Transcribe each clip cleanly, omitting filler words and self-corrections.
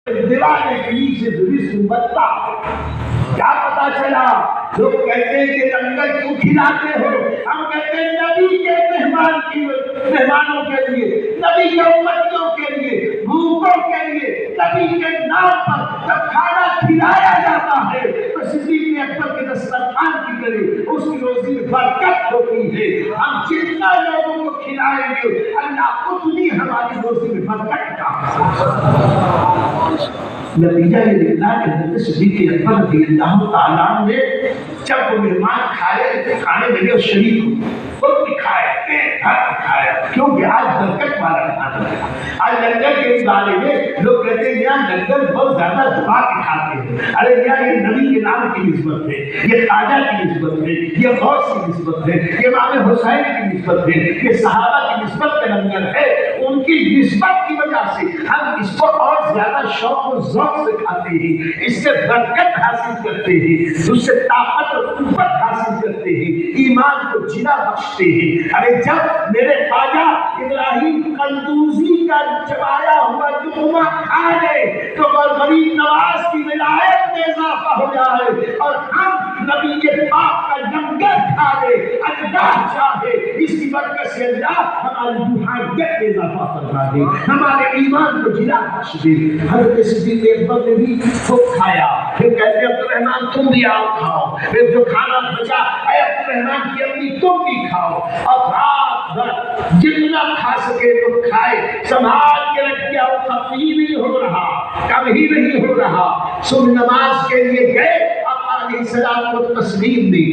دیوانے کے نیچے رزق بنتا کیا پتا چلا؟ لوگ کہتے ہیں کہ لنگر کیوں کھلاتے ہو؟ ہم کہتے ہیں نبی کے مہمانوں کے لیے، نبی کے امتیوں کے لیے، بھوکوں کے لیے، نبی کے نام پر جب کھانا کھلایا جاتا ہے تو صدیق اکبر کے دسترخوان کی طرح اس کی روزی میں برکت ہوتی ہے۔ ہم جتنا لوگوں کو کھلائیں گے اللہ اتنی ہماری روزی میں برکت کا نتیجہ یہ نکلا کہ حضرت صدیق اکبر رضی اللہ تعالیٰ نے جب وہ مہمان کھانے لگے اور شریک ہوئے خود بھی کھائے کھایا کیونکہ آج برکت والا کھانا لگا۔ آج لنگر کے بارے میں لوگ کہتے ہیں یہاں لنگر بہت زیادہ دبا کے کھاتے ہیں۔ ارے یہاں یہ نبی کے نام کی نسبت ہے، یہ خواجہ کی نسبت ہے، یہ غوث کی نسبت ہے، یہ امام حسین کی نسبت ہے، یہ صحابہ کی نسبت کا لنگر ہے۔ ان کی نسبت کی وجہ سے ہم اس کو اور زیادہ شوق و ذوق سے کھاتے ہیں، اس سے برکت حاصل کرتے ہیں، اس سے طاقت اور قوت حاصل کرتے ہیں، ایمان کو جلا بخشتے ہیں۔ ارے جب میرے خواجہ ابراہیم قندوزی کا چبایا ہوا لقمہ کھا لے تو غریب نواز کی ولایت میں اضافہ ہو جائے، اور ہم نبی کے پاک کا لنگر کھا لے، اللہ چاہے اس کی برکت سے اللہ ہماری روحانیت میں اضافہ فرما دے، ہمارے ایمان کو جلا بخش دے۔ حضرت صدیق اکبر نے بھی خوب کھایا، پھر کہتے عبد الرحمن تم بھی آؤ کھاؤ، پھر جو کھانا بچا اے عبد الرحمن کی امی تم بھی کھاؤ، اور رات بھر جتنا کھا سکے تو کھائے، سنبھال کے رکھ دیا، وہ کم ہی نہیں ہو رہا، کم ہی نہیں ہو رہا۔ صبح نماز کے لیے گئے، علیہ السلام کو تسلیم دی،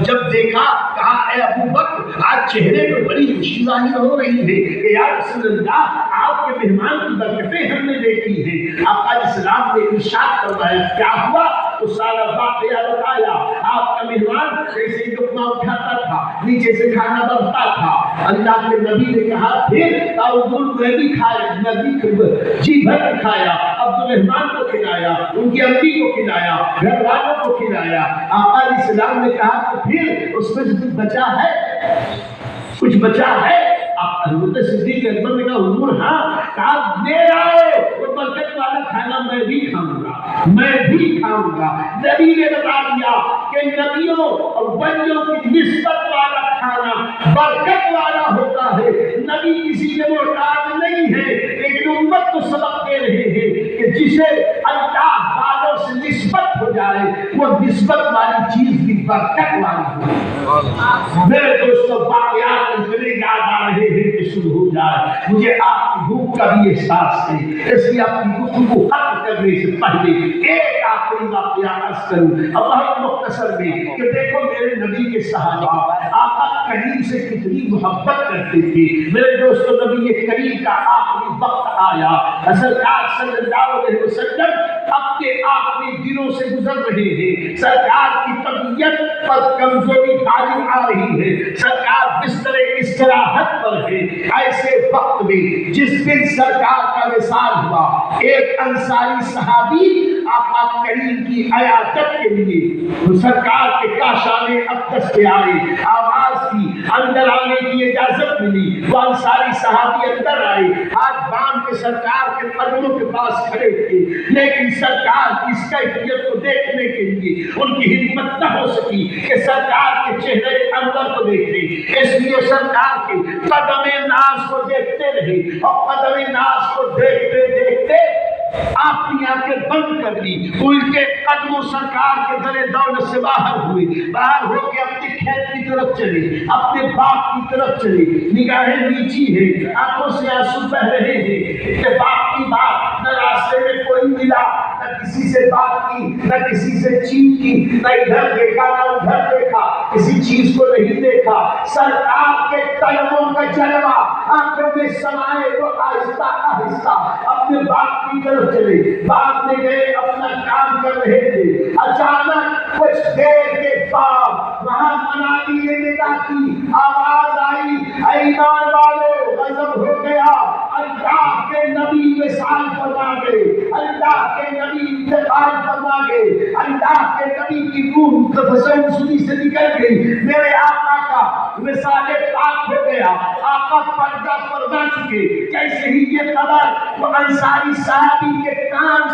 جب دیکھا کہا اے ابو بکر آج چہرے پر بڑی خوشی ظاہر ہو رہی ہے کہ یا رسول اللہ آپ کے مہمان کی برکتیں ہم نے دیکھی ہیں۔ آقا علیہ السلام نے ارشاد فرمایا کیا ہوا؟ تو سارا واقعہ بتایا، آپ کا مہمان ایسے ہی لقمہ اٹھاتا تھا، نیچے سے کھانا بڑھتا تھا، اللہ کے نبی نے کہا پھر میں بھی کھایا، جی بھر کھایا، عبد الرحمن کو کھلایا، ان کی امی کو کھلایا، گھر والوں کو کھلایا۔ آقا علیہ السلام نے کہا کہ پھر اس میں سے کچھ بچا ہے، کچھ بچا ہے؟ حضرت صدیق اکبر نے کہا حضور ہاں، کہا لے آؤ، وہ برکت والا کھانا میں بھی کھاؤں گا، میں بھی کھاؤں گا۔ نبی نے بتا دیا کہ نبیوں اور ولیوں کی نسبت والا کھانا برکت والا ہوتا ہے۔ نبی کسی کے محتاج نہیں ہے، لیکن امت کو سبق دے رہے ہیں کہ جسے اللہ والوں سے نسبت ہو جائے وہ نسبت والی چیز بھی برکت والی ہو۔ میرے دوستوں واقعات اتنے یاد آ رہے ہیں کہ شروع ہو جائے، مجھے آپ کی بھوک کا بھی احساس ہے، اس لیے اپنی گفتگو ختم کرنے سے پہلے ایک آخری واقعہ عرض کروں بہت مختصر میں کہ دیکھو میرے نبی کے صحابہ آقا کریم سے کتنی محبت کرتے تھے۔ میرے دوستوں نبی کریم کا آخری وقت آیا، سرکار صلی اللہ علیہ وسلم اپنے آخری دنوں سے گزر رہے ہیں، سرکار کی طبیعت پر کمزوری حاضر آ رہی ہے، سرکار بستر استراحت پر ہے۔ ایسے وقت میں جس دن سرکار کا وصال ہوا، ایک انصاری صحابی آقا کریم کی عیادت کے لیے سرکار کے کاشانے اقدس پہ آئے، آواز کی، اندر آنے کی اجازت ملی، وہ انصاری صحابی اندر آئے، ہاتھ باندھ کے سرکار کے قدموں کے پاس کھڑے تھے، لیکن سرکار کی اس کیفیت کو دیکھنے کے لیے ان کی ہمت نہ ہو سکی کہ سرکار کے چہرے انور کو دیکھیں، اس لیے سرکار کے قدم ناز کو دیکھتے رہے، اور قدم ناز کو دیکھتے دیکھتے اپنی آنکھیں بند کر دی، ان کے قدموں سرکار کے در دولت سے باہر ہوئے، باہر ہو کے اپنے کھیت کی طرف چلے، اپنے باغ کی طرف چلے، نگاہیں نیچی ہیں، آنکھوں سے آنسو بہ رہے ہیں، اتفاق کی بات نہ راستے میں کوئی ملا، نہ کسی سے بات کی، نہ کسی سے چیت کی، نہ ادھر دیکھا نہ ادھر دیکھا، کسی چیز کو نہیں دیکھا، سرکار کے قدموں کا جلوہ آنکھوں میں سمائے، وہ آہستہ آہستہ اپنے باغ کی طرف چلے، باغ میں گئے اپنا کام کر رہے تھے، اچانک کچھ دیر کے بعد وہاں منادی نے ندا کی، آواز آئی اے ایمان والو غضب ہو گیا، اللہ کے نبی وصال فرما گئے، اللہ کے نبی انتقال فرما گئے، اللہ کے نبی کی روح تفسری سے نکل گئی، میرے آقا کا وصال پاک ہو گیا، آقا پردہ فرما چکے۔ جیسے ہی یہ خبر وہ انصاری صحابی کے کان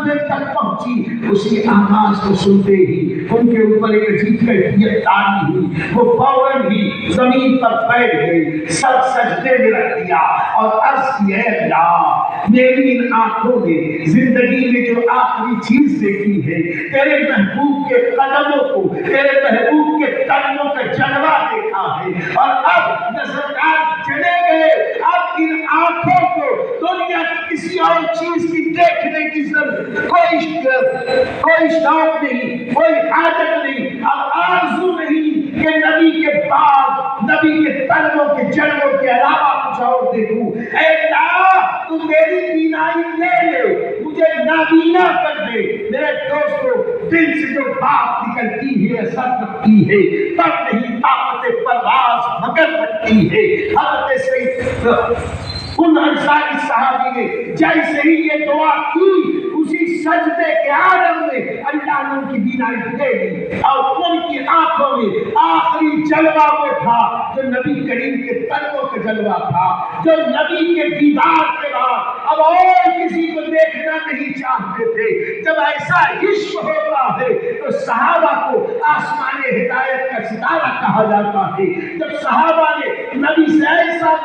اسی آواز کو سنتے ہی ان کے اوپر ایک عجیب کیفیت تاری ہوئی، وہ فوراً ہی زمین پر بیٹھ گئی، سر سجدے میں رکھ دیا اور عرض کی اے اللہ میری ان آنکھوں نے زندگی میں جو آخری چیز دیکھی ہے تیرے محبوب کے قدموں کو، تیرے محبوب کے قدموں کا جلوہ دیکھا ہے، اور اب نظرگاہ چلے گئے، اب ان آنکھوں کو دنیا کی کسی اور چیز کی دیکھنے کی ضرورت کوئی شوق نہیں، کوئی حاجت نہیں، اب آرزو نہیں کہ نبی کے بعد نبی کے قدموں کے جلووں کے علاوہ کچھ اور دیکھوں۔ اے اللہ تو میری بینائی لے لے، مجھے نابینا کر دے۔ میرے دوستو دل سے جو بات نکلتی ہے اثر کرتی ہے، تب نہیں طاقت پرواز مگر بنتی ہے۔ حضرت سید ان انصاری صحابی نے جیسے ہی یہ دعا کی اسی سجدے کے عالم میں اللہ نے ان کی بینائی دے دی اور ان کی آنکھوں میں آخری جلوہ وہ تھا جو نبی کریم کے قدموں کا جلوہ تھا، جو نبی کے دیدار کے بعد اب اور کسی کو دیکھنا نہیں چاہتے تھے۔ جب ایسا عشق ہوتا ہے تو صحابہ کو آسمان ہدایت کا ستارہ کہا جاتا ہے۔ جب صحابہ نے نبی سے ایسا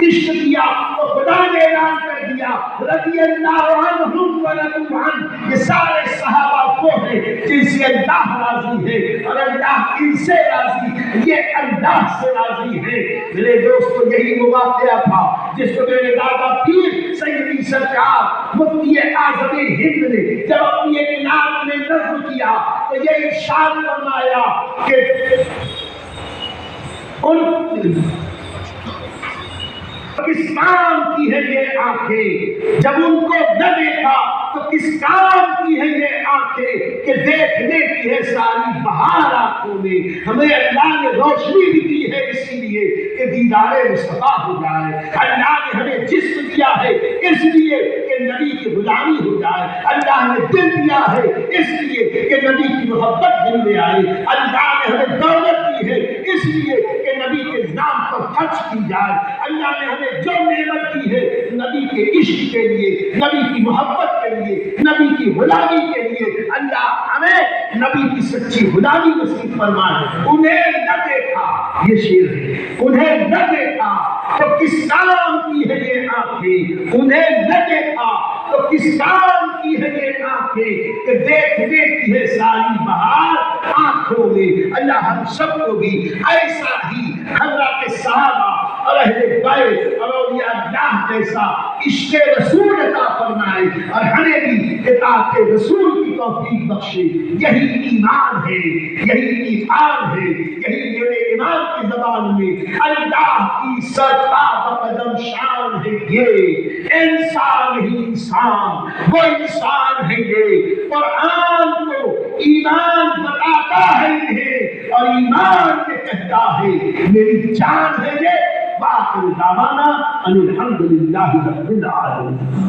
عشق کیا تو خدا نے اعلان کر دیا رضی اللہ عنہم ورضوا عنہ، یہ سارے صحابہ وہ ہیں جن سے اللہ راضی ہے اور اللہ ان سے راضی، یہ اللہ سے راضی ہے۔ میرے دوستو یہی وہ واقعہ تھا جس کو میرے دادا پیر سیدی سرکار مفتی اعظم ہند نے جب اپنی ایک نعت میں نظم کیا تو یہ ارشاد فرمایا کہ ان کس کام کی ہے یہ آنکھیں، جب ان کو نہ دیکھا تو کس کام کی ہے یہ آنکھیں کہ دیکھنے کی ہے ساری بہار آنکھوں میں۔ ہمیں اللہ نے روشنی بھی دی ہے اسی لیے کہ دیدار مصطفیٰ ہو جائے، اللہ نے ہمیں جسم دیا ہے اس لیے کہ نبی کی غلامی ہو جائے، اللہ نے دل دیا ہے اس لیے کہ نبی کی محبت دل میں آئے، اللہ نے ہمیں دولت دی ہے اس لیے کہ نبی کے نام پر خرچ کی جائے، اللہ نے ہمیں جو نعمت دی ہے نبی کے عشق کے لیے، نبی کی محبت کے لیے، نبی کی غلامی کے لیے، اللہ ہمیں نبی کی سچی غلامی نصیب فرمائے۔ انہیں نہ دیکھا، یہ شعر ہے، انہیں نہ دیکھا تو کس کام کی ہے یہ آنکھیں، انہیں نہ دیکھا تو کس کام کی ہے یہ آنکھیں کہ دیکھنے کی ہے ساری بہار آنکھوں میں۔ اللہ ہم سب کو بھی ایسا ہی حضرات صحابہ اور اہل بیت اور اولیاء اللہ جیسا عشق رسول عطا فرمائے اور ہمیں بھی اطاعت رسول کی توفیق بخشے۔ یہی ایمان ہے، یہی ایمان ہے، یہی میرے ایمان کی زبان میں اللہ کی سرتاب قدم شان ہے۔ یہ انسان ہی انسان، وہ انسان ہے یہ قرآن کو ایمان بتاتا ہے انہیں اور ایمان یہ کہتا ہے میری جان ہے یہ۔ وآخر دعوانا ان الحمد للہ رب العالمین۔